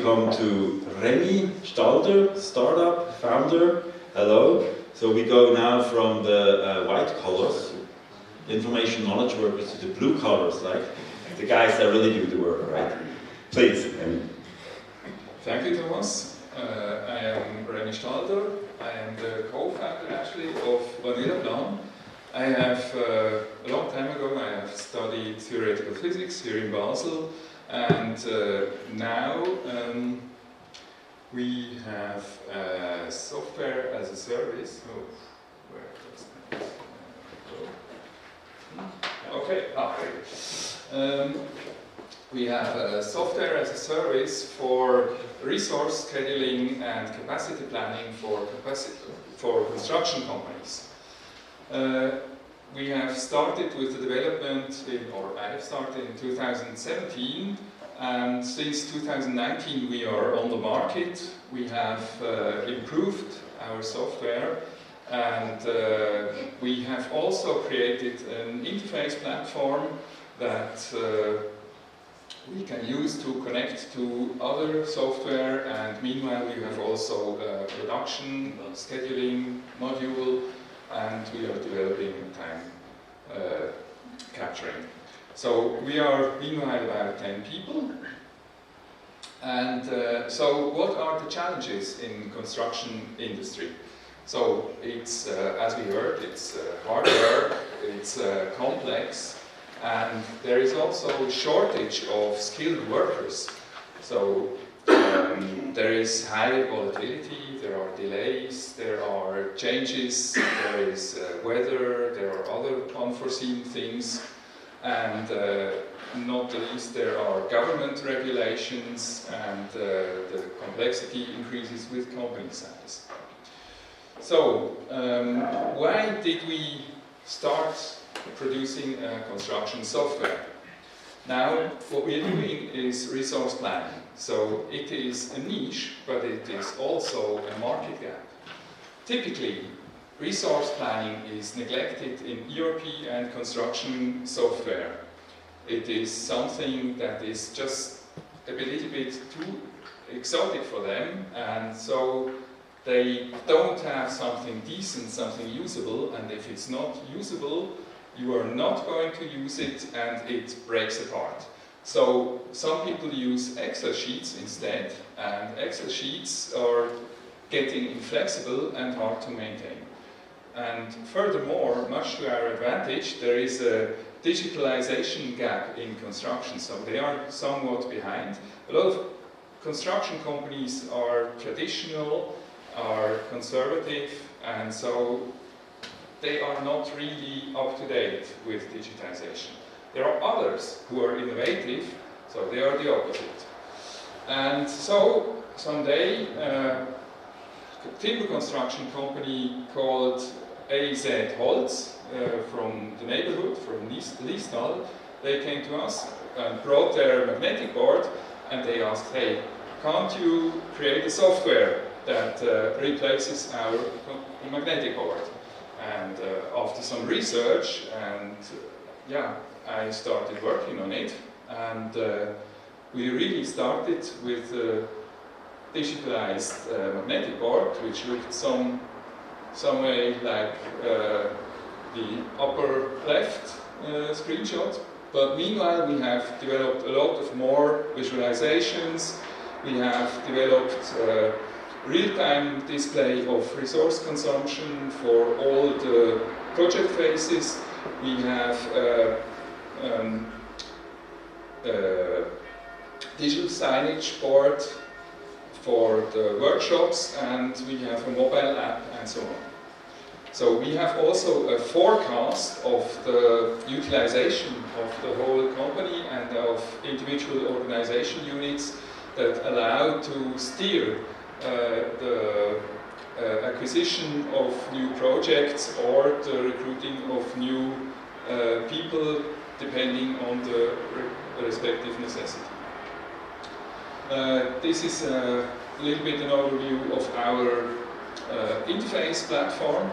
we come to Remigius Stalder, startup founder. Hello. So we go now from the white collars, information knowledge workers, to the blue collars, like the guys that really do the work, right? Please, Remy. Thank you, Thomas. I am Remigius Stalder. I am the co-founder, actually, of Vanillaplan. I have, a long time ago, I have studied theoretical physics here in Basel, and now we have software as a service. Oh, where does that go? Okay, there. We have a software as a service for resource scheduling and capacity planning for construction companies. We have started with the development, I have started in 2017, and since 2019 we are on the market. We have improved our software, and we have also created an interface platform that we can use to connect to other software, and meanwhile we have also a production scheduling module, and we are developing time capturing. So we are meanwhile about 10 people. And so what are the challenges in construction industry? So it's, as we heard, it's hard work, it's complex, and there is also a shortage of skilled workers. So there is high volatility, there are delays, there are changes, there is weather, there are other unforeseen things, and not the least there are government regulations, and the complexity increases with company size. So why did we start producing construction software? Now, what we are doing is resource planning. So it is a niche, but it is also a market gap. Typically, resource planning is neglected in ERP and construction software. It is something that is just a little bit too exotic for them, and so they don't have something decent, something usable, and if it's not usable, you are not going to use it, and it breaks apart. So some people use Excel sheets instead, and Excel sheets are getting inflexible and hard to maintain. And furthermore, much to our advantage, there is a digitalization gap in construction, so they are somewhat behind. A lot of construction companies are traditional, are conservative, and so they are not really up to date with digitization. There are others who are innovative, so they are the opposite. And so someday a timber construction company called AZ Holz from the neighborhood, from Liestal, they came to us and brought their magnetic board, and they asked, hey, can't you create a software that replaces our magnetic board? And after some research, and yeah, I started working on it, and we really started with a digitalized magnetic board, which looked some way like the upper left screenshot. But meanwhile, we have developed a lot of more visualizations. We have developed real-time display of resource consumption for all the project phases. We have digital signage board for the workshops, and we have a mobile app, and so on. So we have also a forecast of the utilization of the whole company and of individual organization units that allow to steer the acquisition of new projects or the recruiting of new people depending on the respective necessity. This is a little bit an overview of our interface platform.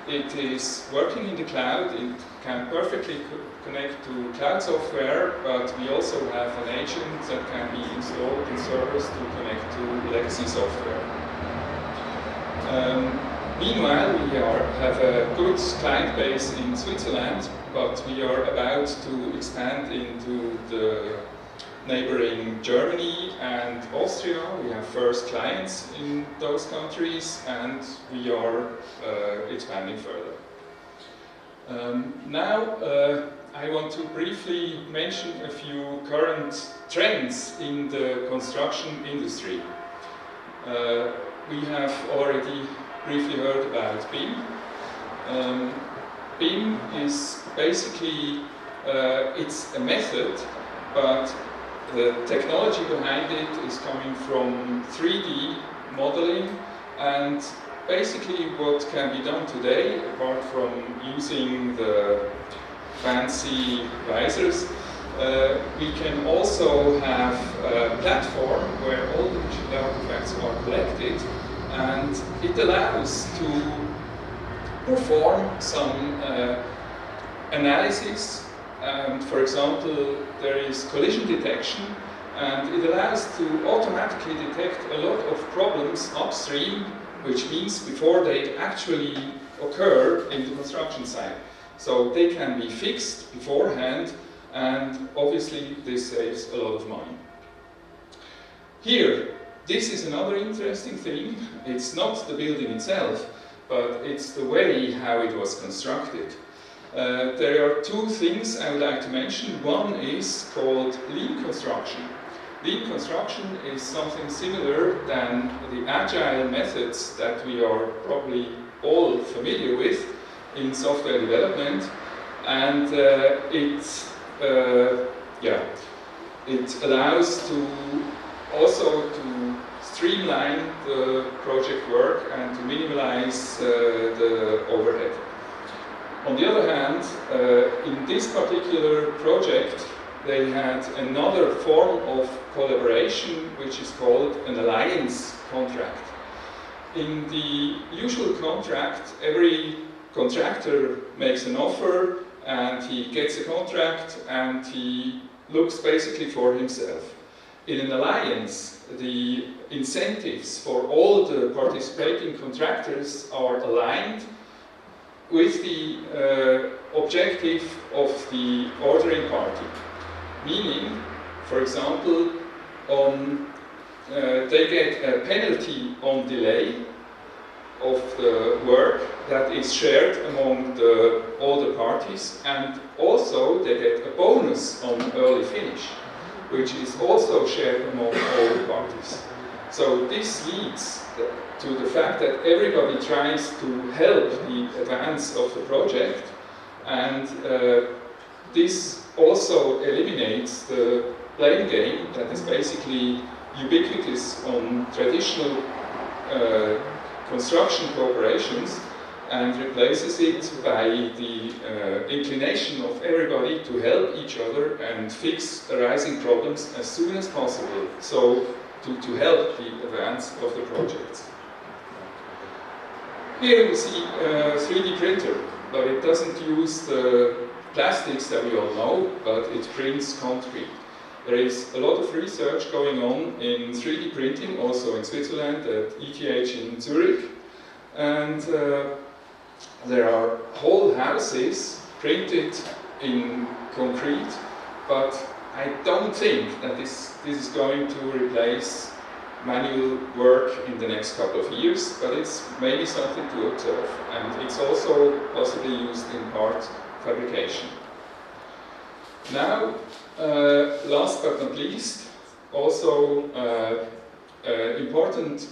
it is working in the cloud. It can perfectly connect to cloud software, but we also have an agent that can be installed in servers to connect to legacy software. Meanwhile, we have a good client base in Switzerland, but we are about to expand into the neighboring Germany and Austria. We have first clients in those countries, and we are expanding further. Now, I want to briefly mention a few current trends in the construction industry. We have already briefly heard about BIM. BIM is basically, it's a method, but the technology behind it is coming from 3D modeling, and basically what can be done today, apart from using the fancy visors, we can also have a platform where all the digital artifacts are collected, and it allows to perform some analysis. And for example, there is collision detection, and it allows to automatically detect a lot of problems upstream, which means before they actually occur in the construction site. So they can be fixed beforehand, and obviously this saves a lot of money. Here, this is another interesting thing. It's not the building itself, but it's the way how it was constructed. There are two things I would like to mention. One is called lean construction. Lean construction is something similar than the agile methods that we are probably all familiar with in software development, and it allows to also to streamline the project work and to minimize the overhead. On the other hand, in this particular project, they had another form of collaboration, which is called an alliance contract. In the usual contract, every contractor makes an offer and he gets a contract and he looks basically for himself. In an alliance, the incentives for all the participating contractors are aligned with the objective of the ordering party. Meaning, for example, they get a penalty on delay of the work that is shared among all the parties, and also they get a bonus on early finish, which is also shared among all the parties. So this leads to the fact that everybody tries to help the advance of the project, and this also eliminates the blame game that is basically ubiquitous on traditional construction corporations, and replaces it by the inclination of everybody to help each other and fix arising problems as soon as possible, so to help the advance of the project. Here we see a 3D printer, but it doesn't use the plastics that we all know, but it prints concrete. There is a lot of research going on in 3D printing, also in Switzerland at ETH in Zurich, and there are whole houses printed in concrete, but I don't think that this is going to replace manual work in the next couple of years, but it's maybe something to observe, and it's also possibly used in part fabrication. Now, last but not least, also an important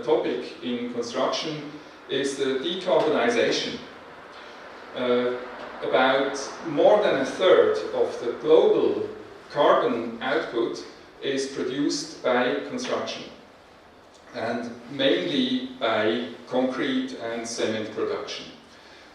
topic in construction is the decarbonization. About more than a third of the global carbon output is produced by construction, and mainly by concrete and cement production.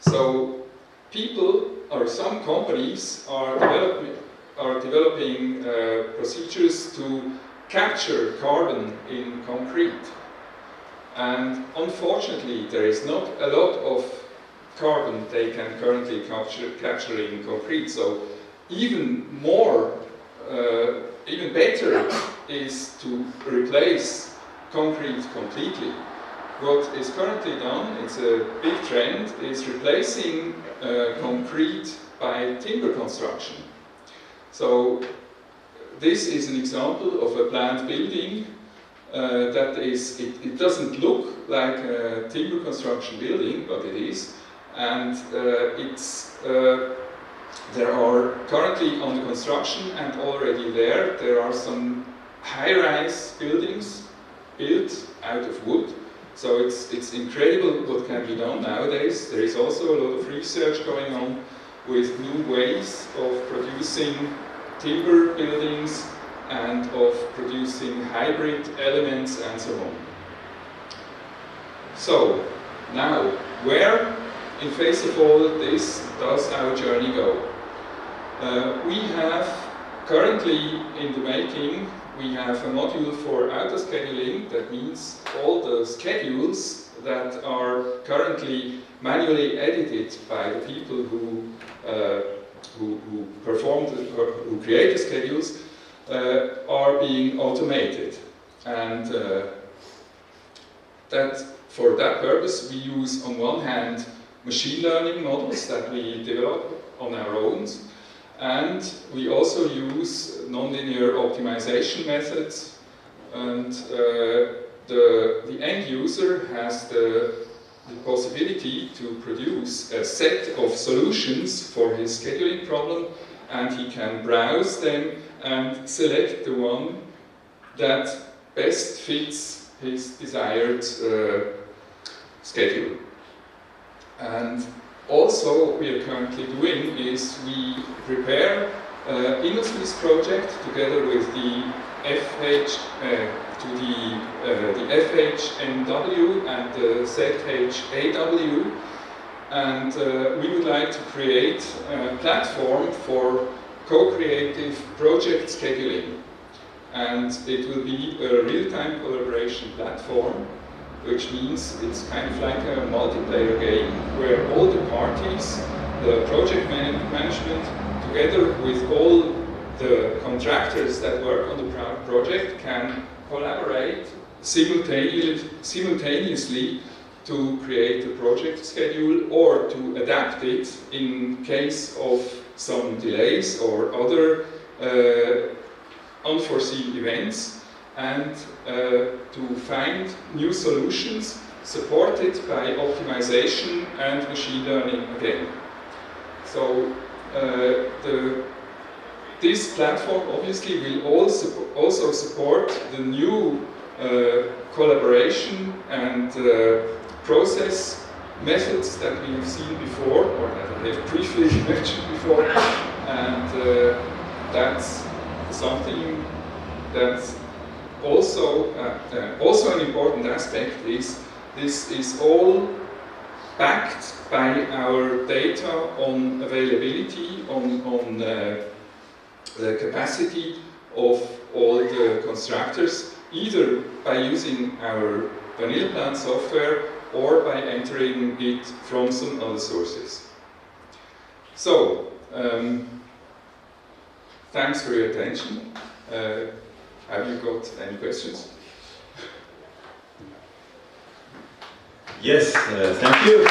So people, or some companies, are developing procedures to capture carbon in concrete. And unfortunately, there is not a lot of carbon they can currently capture in concrete. So even more, even better is to replace concrete completely. What is currently done, it's a big trend, is replacing concrete by timber construction. So this is an example of a planned building that is, it doesn't look like a timber construction building, but it is. And there are currently under construction and already there are some high-rise buildings built out of wood. So it's incredible what can be done nowadays. There is also a lot of research going on with new ways of producing timber buildings and of producing hybrid elements and so on. So, now, where in face of all this does our journey go? We have currently in the making, we have a module for auto-scheduling. That means all the schedules that are currently manually edited by the people who create the schedules are being automated. And for that purpose, we use on one hand machine learning models that we develop on our own, and we also use nonlinear optimization methods, and the end user has the possibility to produce a set of solutions for his scheduling problem, and he can browse them and select the one that best fits his desired schedule. And also what we are currently doing is we prepare industry's project together with the FHNW and the ZHAW, and we would like to create a platform for co-creative project scheduling. And it will be a real-time collaboration platform, which means it's kind of like a multiplayer game where all the parties, the project management, together with all the contractors that work on the project, can collaborate simultaneously to create a project schedule or to adapt it in case of some delays or other unforeseen events, and to find new solutions supported by optimization and machine learning again. So this platform obviously will also support the new collaboration and process methods that we have seen before, or that I have briefly mentioned before, and that's something that's also an important aspect is this is all backed by our data on availability, on the capacity of all the constructors, either by using our Vanillaplan software or by entering it from some other sources. So, thanks for your attention. Have you got any questions? Yes, thank you.